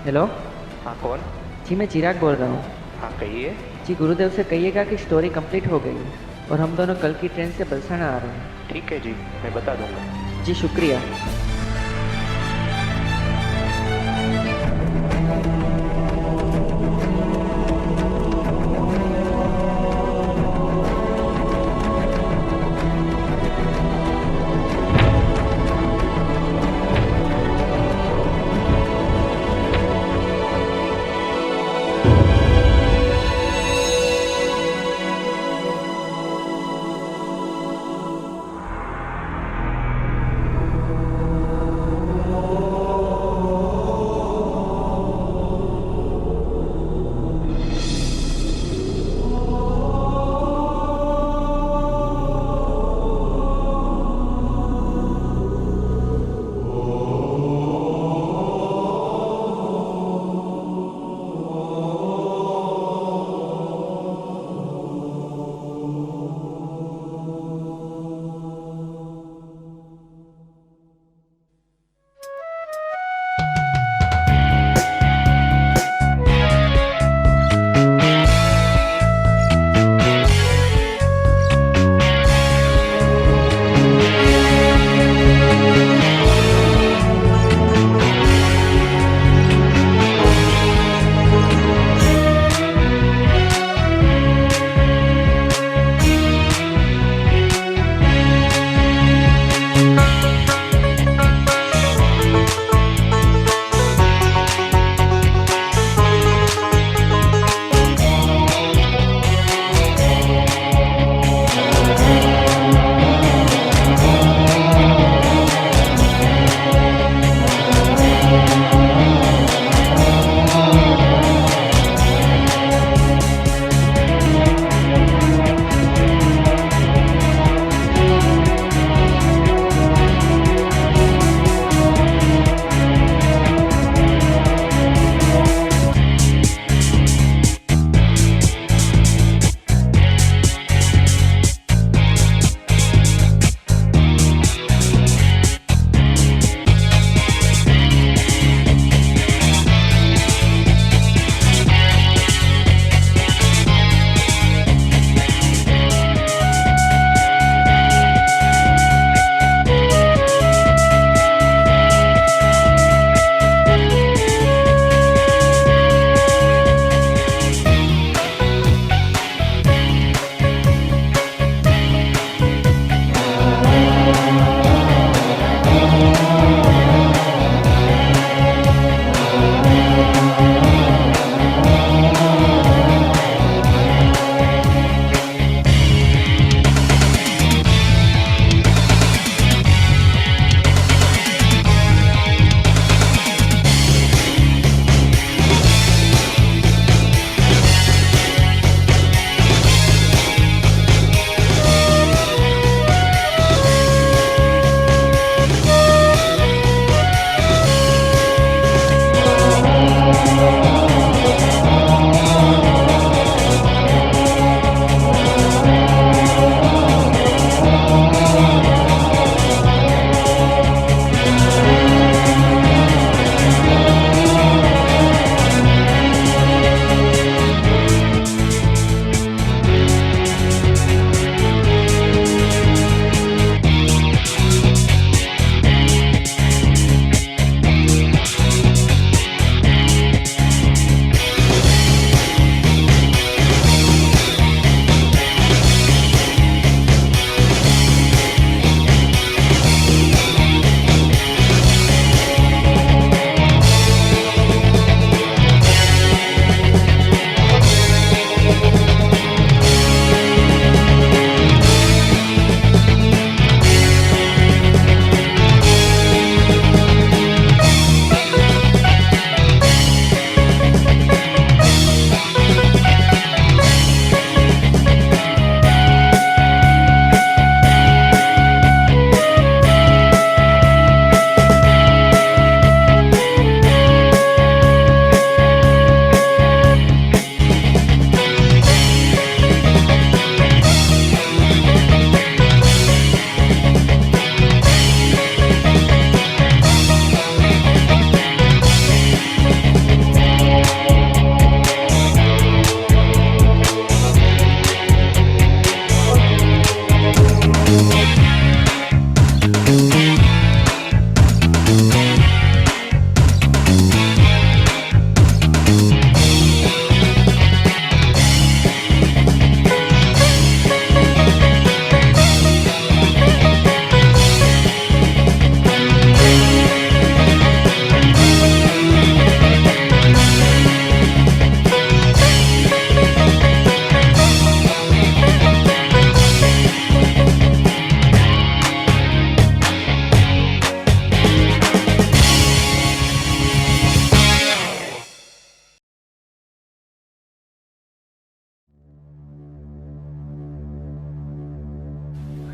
Hello. हाँ, कौन? जी मैं चिराग बोल रहा हूँ। हाँ, कहिए। जी गुरुदेव से कहिएगा कि स्टोरी कंप्लीट हो गई है और हम दोनों कल की ट्रेन से बलसाना आ रहे हैं। ठीक है जी, मैं बता दूंगा। जी शुक्रिया।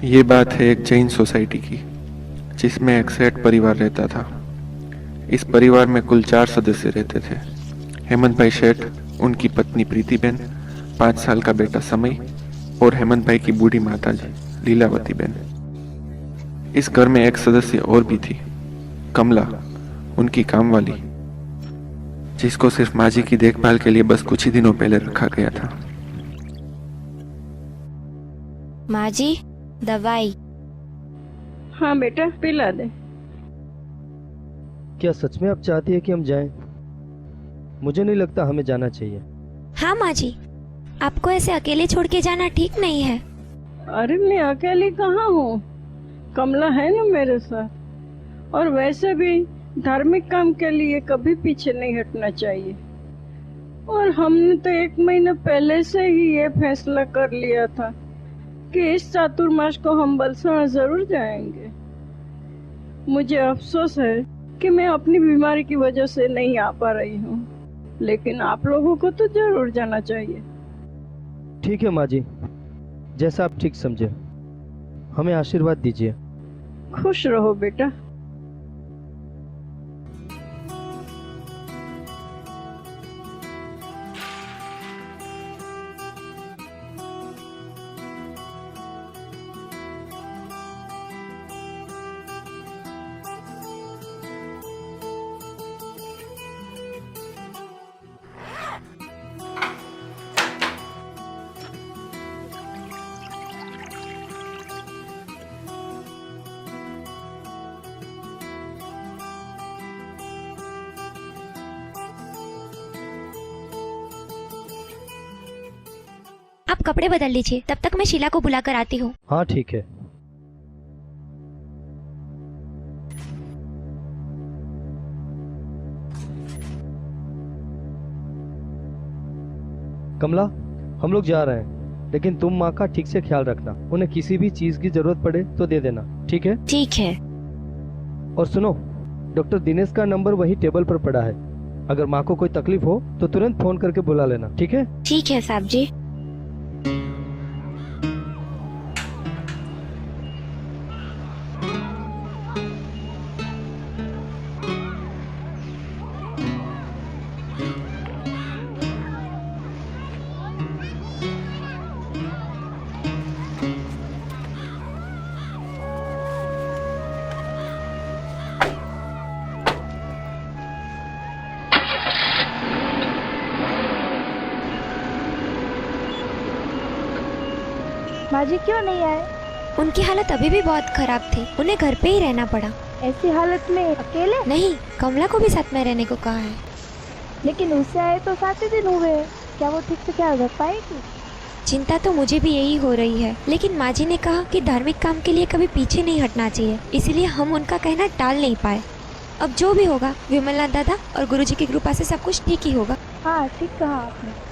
ये बात है एक जैन सोसाइटी की, जिसमें एक सेठ परिवार रहता था। इस परिवार में कुल 4 सदस्य रहते थे। हेमंत भाई शेठ, उनकी पत्नी प्रीतिबेन, 5 साल का बेटा समय और हेमंत भाई की बूढ़ी माताजी लीलावती बेन। इस घर में एक सदस्य और भी थी, कमला, उनकी कामवाली, जिसको सिर्फ माँ जी की देखभाल के लिए बस कुछ ही दिनों पहले रखा गया था। माँ जी, दवाई। हाँ बेटा, पिला दे। क्या सच में आप चाहती है कि हम जाएं? मुझे नहीं लगता हमें जाना चाहिए। हाँ माँ जी, आपको ऐसे अकेले छोड़ के जाना ठीक नहीं है। अरे मैं अकेली कहाँ हूँ, कमला है ना मेरे साथ। और वैसे भी धार्मिक काम के लिए कभी पीछे नहीं हटना चाहिए। और हमने तो 1 महीना पहले से ही ये फैसला कर लिया था कि इस चातुर्मास को हम बलसाना जरूर जाएंगे। मुझे अफसोस है कि मैं अपनी बीमारी की वजह से नहीं आ पा रही हूँ, लेकिन आप लोगों को तो जरूर जाना चाहिए। ठीक है माँ जी, जैसा आप ठीक समझे। हमें आशीर्वाद दीजिए। खुश रहो बेटा। आप कपड़े बदल लीजिए, तब तक मैं शीला को बुला कर आती हूँ। हाँ ठीक है। कमला, हम लोग जा रहे हैं, लेकिन तुम माँ का ठीक से ख्याल रखना। उन्हें किसी भी चीज की जरूरत पड़े तो दे देना, ठीक है? ठीक है। और सुनो, डॉक्टर दिनेश का नंबर वही टेबल पर पड़ा है। अगर माँ को कोई तकलीफ हो तो तुरंत फोन करके बुला लेना, ठीक है? ठीक है साहब जी। माँ जी क्यों नहीं आए? उनकी हालत अभी भी बहुत खराब थी, उन्हें घर पे ही रहना पड़ा। ऐसी हालत में अकेले? नहीं, कमला को भी साथ में रहने को कहा है। लेकिन उससे आए तो 7 ही दिन हुए हैं। क्या वो ठीक से ख्याल रख पाएगी? चिंता तो मुझे भी यही हो रही है, लेकिन माँ जी ने कहा कि धार्मिक काम के लिए कभी पीछे नहीं हटना चाहिए, इसीलिए हम उनका कहना टाल नहीं पाए। अब जो भी होगा, विमलनाथ दादा और गुरुजी की कृपा से सब कुछ ठीक ही होगा। हाँ ठीक कहा आपने।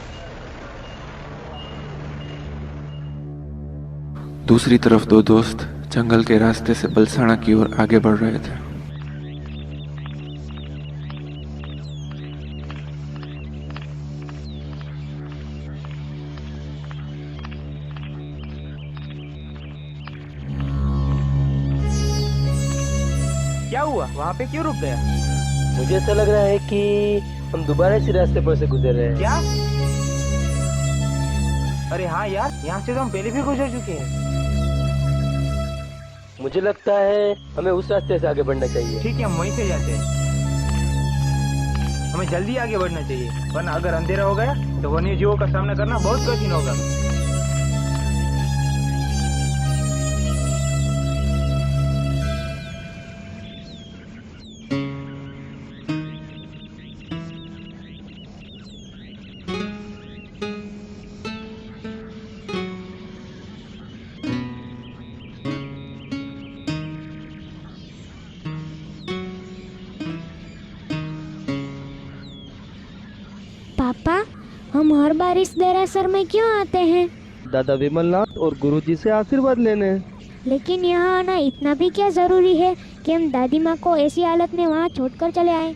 दूसरी तरफ 2 दोस्त जंगल के रास्ते से बलसाना की ओर आगे बढ़ रहे थे। क्या हुआ? वहाँ पे क्यों रुक गया? मुझे ऐसा लग रहा है कि हम दोबारा इसी रास्ते पर से गुजर रहे हैं। क्या? अरे हाँ यार, यहाँ से तो हम पहले भी गुजर चुके हैं। मुझे लगता है हमें उस रास्ते से आगे बढ़ना चाहिए। ठीक है, हम वहीं से जाते हैं। हमें जल्दी आगे बढ़ना चाहिए, वरना अगर अंधेरा हो गया तो वन्य जीवों का सामना करना बहुत कठिन होगा। पापा, हम हर बार इस देरासर में क्यों आते हैं? दादा विमलनाथ और गुरुजी से आशीर्वाद लेने। लेकिन यहाँ आना इतना भी क्या जरूरी है कि हम दादी माँ को ऐसी हालत में वहाँ छोड़कर चले आए?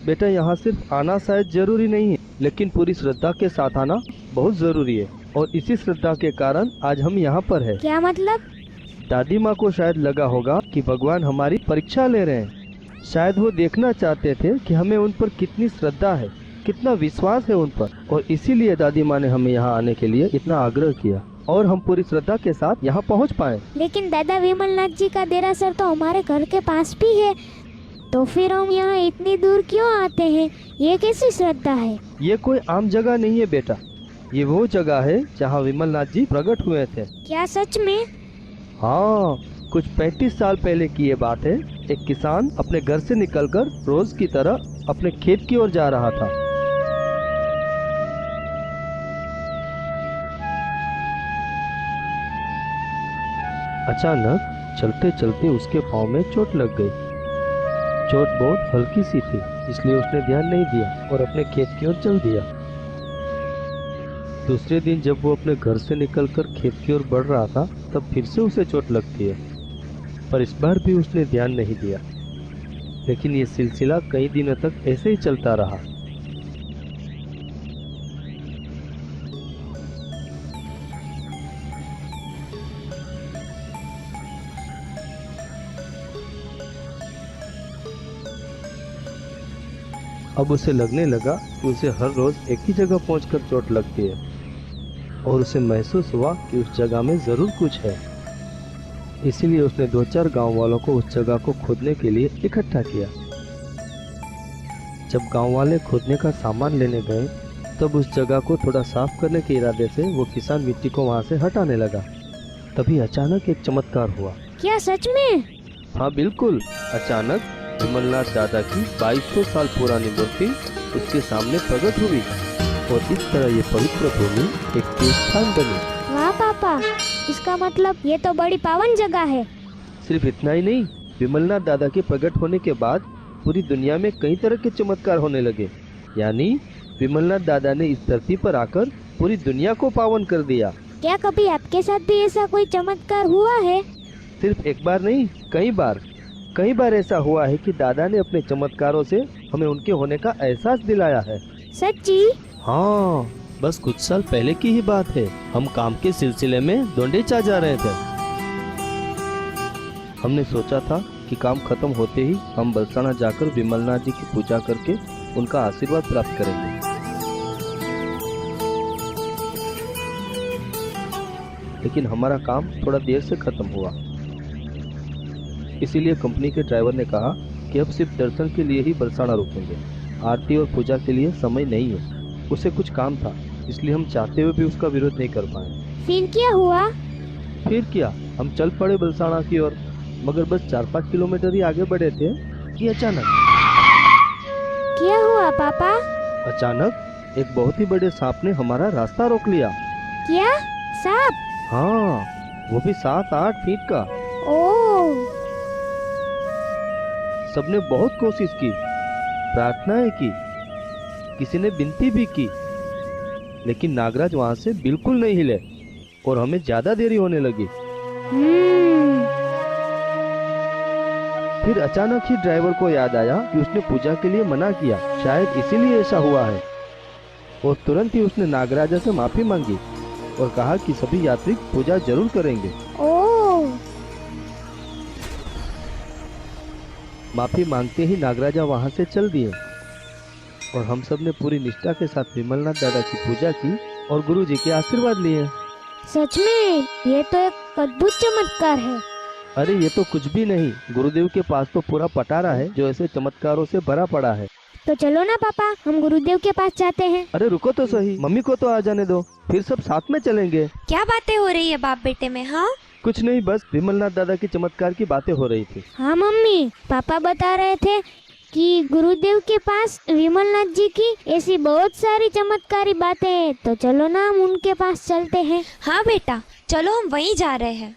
बेटा, यहाँ सिर्फ आना शायद जरूरी नहीं है, लेकिन पूरी श्रद्धा के साथ आना बहुत जरूरी है। और इसी श्रद्धा के कारण आज हम यहाँ पर है। क्या मतलब? दादी माँ को शायद लगा होगा कि भगवान हमारी परीक्षा ले रहे हैं। शायद वो देखना चाहते थे कि हमें उन पर कितनी श्रद्धा है, कितना विश्वास है उन पर, और इसीलिए दादी माँ ने हमें यहाँ आने के लिए इतना आग्रह किया और हम पूरी श्रद्धा के साथ यहाँ पहुँच पाए। लेकिन दादा विमलनाथ जी का देरासर तो हमारे घर के पास भी है, तो फिर हम यहाँ इतनी दूर क्यों आते हैं? ये कैसी श्रद्धा है? ये कोई आम जगह नहीं है बेटा, ये वो जगह है जहाँ विमलनाथ जी प्रकट हुए थे। क्या सच में? हाँ, कुछ 35 साल पहले की ये बात है। एक किसान अपने घर से निकलकर रोज की तरह अपने खेत की ओर जा रहा था। अचानक चलते चलते उसके पाँव में चोट लग गई। चोट बहुत हल्की सी थी, इसलिए उसने ध्यान नहीं दिया और अपने खेत की ओर चल दिया। दूसरे दिन जब वो अपने घर से निकलकर खेत की ओर बढ़ रहा था, तब फिर से उसे चोट लगती है, पर इस बार भी उसने ध्यान नहीं दिया। लेकिन ये सिलसिला कई दिनों तक ऐसे ही चलता रहा। अब उसे लगने लगा कि उसे हर रोज एक ही जगह पहुंचकर चोट लगती है, और उसे महसूस हुआ कि उस जगह में जरूर कुछ है। इसीलिए उसने 2-4 गांव वालों को उस जगह को खोदने के लिए इकट्ठा किया। जब गांव वाले खोदने का सामान लेने गए, तब उस जगह को थोड़ा साफ करने के इरादे से वो किसान मिट्टी को वहां से हटाने लगा। तभी अचानक एक चमत्कार हुआ। क्या सच में? हाँ बिल्कुल, अचानक विमलनाथ दादा की 2200 साल पुरानी मूर्ति उसके सामने प्रकट हुई, और इस तरह ये पवित्र भूमि एक तीर्थस्थान बनी। वाह पापा, इसका मतलब ये तो बड़ी पावन जगह है। सिर्फ इतना ही नहीं, विमलनाथ दादा के प्रकट होने के बाद पूरी दुनिया में कई तरह के चमत्कार होने लगे। यानी विमलनाथ दादा ने इस धरती पर आकर पूरी दुनिया को पावन कर दिया। क्या कभी आपके साथ भी ऐसा कोई चमत्कार हुआ है? सिर्फ एक बार नहीं, कई बार ऐसा हुआ है कि दादा ने अपने चमत्कारों से हमें उनके होने का एहसास दिलाया है। सच्ची? हाँ, बस कुछ साल पहले की ही बात है। हम काम के सिलसिले में डोंडेचा जा रहे थे। हमने सोचा था कि काम खत्म होते ही हम बलसाना जाकर विमलनाथ जी की पूजा करके उनका आशीर्वाद प्राप्त करेंगे। लेकिन हमारा काम थोड़ा देर से खत्म हुआ, इसीलिए कंपनी के ड्राइवर ने कहा कि अब सिर्फ दर्शन के लिए ही बलसाना रुकेंगे, आरती और पूजा के लिए समय नहीं है। उसे कुछ काम था, इसलिए हम चाहते हुए भी उसका विरोध नहीं कर पाए। फिर क्या हुआ? फिर क्या, हम चल पड़े बलसाना की ओर, मगर बस 4-5 किलोमीटर ही आगे बढ़े थे कि अचानक। क्या हुआ पापा? अचानक एक बहुत ही बड़े सांप ने हमारा रास्ता रोक लिया। क्या? सांप? हाँ, वो भी 7-8 फीट का। ओह! सबने बहुत कोशिश की, प्रार्थनाएं की, किसी ने विनती भी की, लेकिन नागराज वहां से बिल्कुल नहीं हिले और हमें ज्यादा देरी होने लगी। फिर अचानक ही ड्राइवर को याद आया कि उसने पूजा के लिए मना किया, शायद इसीलिए ऐसा हुआ है, और तुरंत ही उसने नागराजा से माफी मांगी और कहा कि सभी यात्री पूजा जरूर करेंगे। ओह! माफी मांगते ही नागराजा वहां से चल दिए, और हम सब ने पूरी निष्ठा के साथ विमलनाथ दादा की पूजा की और गुरुजी के आशीर्वाद लिए। सच में ये तो एक अद्भुत चमत्कार है। अरे ये तो कुछ भी नहीं, गुरुदेव के पास तो पूरा पटारा है जो ऐसे चमत्कारों से भरा पड़ा है। तो चलो ना पापा, हम गुरुदेव के पास जाते हैं। अरे रुको तो सही, मम्मी को तो आ जाने दो, फिर सब साथ में चलेंगे। क्या बातें हो रही है बाप बेटे में? हाँ, कुछ नहीं, बस विमलनाथ दादा के चमत्कार की बातें हो रही थी। हाँ मम्मी, पापा बता रहे थे कि गुरुदेव के पास विमलनाथ जी की ऐसी बहुत सारी चमत्कारी बातें हैं, तो चलो ना हम उनके पास चलते हैं। हाँ बेटा, चलो हम वहीं जा रहे हैं।